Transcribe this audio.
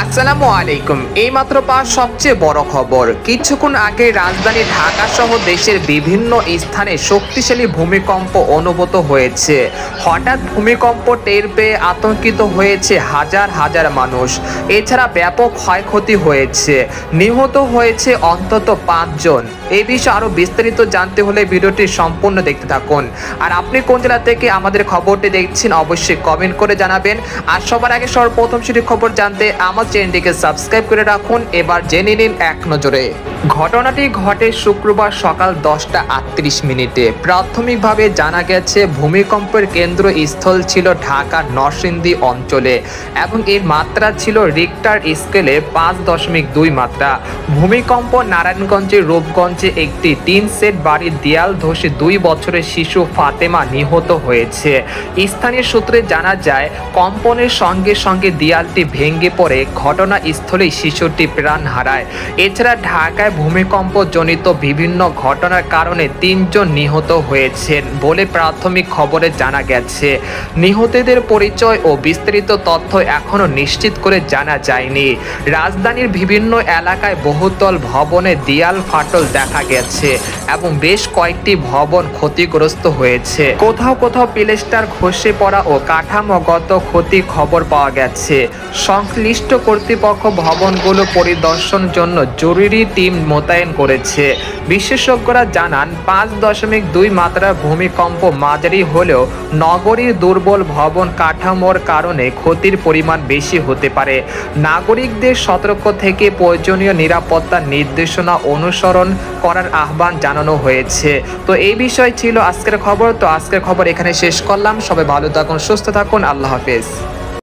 আসসালামু আলাইকুম। এইমাত্র পাওয়া সবচেয়ে বড় খবর, কিছুক্ষণ আগে রাজধানী ঢাকা সহ দেশের বিভিন্ন স্থানে শক্তিশালী ভূমিকম্প অনুভূত হয়েছে। হঠাৎ ভূমিকম্প টের পেয়ে আতঙ্কিত হয়েছে হাজার হাজার মানুষ। এছাড়া ব্যাপক ক্ষয়ক্ষতি হয়েছে, নিহত হয়েছে অন্তত 5 জন। এই বিষয়ে আরো বিস্তারিত জানতে হলে ভিডিওটি সম্পূর্ণ দেখতে থাকুন। আর আপনি কোন জেলা থেকে আমাদের খবরটি দেখছেন অবশ্যই কমেন্ট করে জানাবেন। আর সবার আগে সর্বপ্রথম সেটি খবর জানতে আমার চ্যানেলটিকে সাবস্ক্রাইব করে রাখুন। এবার জেনে নিন এক নজরে। ঘটনাটি ঘটে শুক্রবার সকাল 10:38। প্রাথমিকভাবে জানা গেছে ভূমিকম্পের কেন্দ্রস্থল ছিল ঢাকার নরসিংদী অঞ্চলে এবং এর মাত্রা ছিল রিক্টার স্কেলে 5.2 মাত্রা। ভূমিকম্প নারায়ণগঞ্জের রূপগঞ্জে একটি 3 সেট বাড়ির দেয়াল ধসে 2 বছরের শিশু ফাতেমা নিহত হয়েছে। স্থানীয় সূত্রে জানা যায়, কম্পনের সঙ্গে সঙ্গে দেয়ালটি ভেঙে পড়ে ঘটনাস্থলেই শিশুটি প্রাণ হারায়। এছাড়া ঢাকায় ভূমিকম্পজনিত বিভিন্ন ঘটনার কারণে 3 জন নিহত হয়েছেন বলে প্রাথমিক খবরে জানা গেছে। নিহতদের পরিচয় ও বিস্তারিত তথ্য এখনো নিশ্চিত করে জানা যায়নি। রাজধানীর বিভিন্ন এলাকায় বহুতল ভবনে দেয়াল ফাটল দেখা গেছে এবং বেশ কয়েকটি ভবন ক্ষতিগ্রস্ত হয়েছে। কোথাও কোথাও প্লাস্টার খসে পড়া ও কাঠামোগত ক্ষতি খবর পাওয়া গেছে। সংশ্লিষ্ট কর্তৃপক্ষ ভবনগুলো পরিদর্শনের জন্য জরুরি টিম মোতায়েন করেছে। বিশেষজ্ঞরা জানান, 5.2 মাত্রার ভূমিকম্প মাঝারি হলেও নগরীর দুর্বল ভবন কাঠামোর কারণে ক্ষতির পরিমাণ বেশি হতে পারে। নাগরিকদের সতর্ক থেকে প্রয়োজনীয় নিরাপত্তা নির্দেশনা অনুসরণ করার আহ্বান জানানো হয়েছে। তো এই বিষয় ছিল আজকের খবর। তো আজকের খবর এখানে শেষ করলাম। সবাই ভালো থাকুন, সুস্থ থাকুন, আল্লাহ হাফেজ।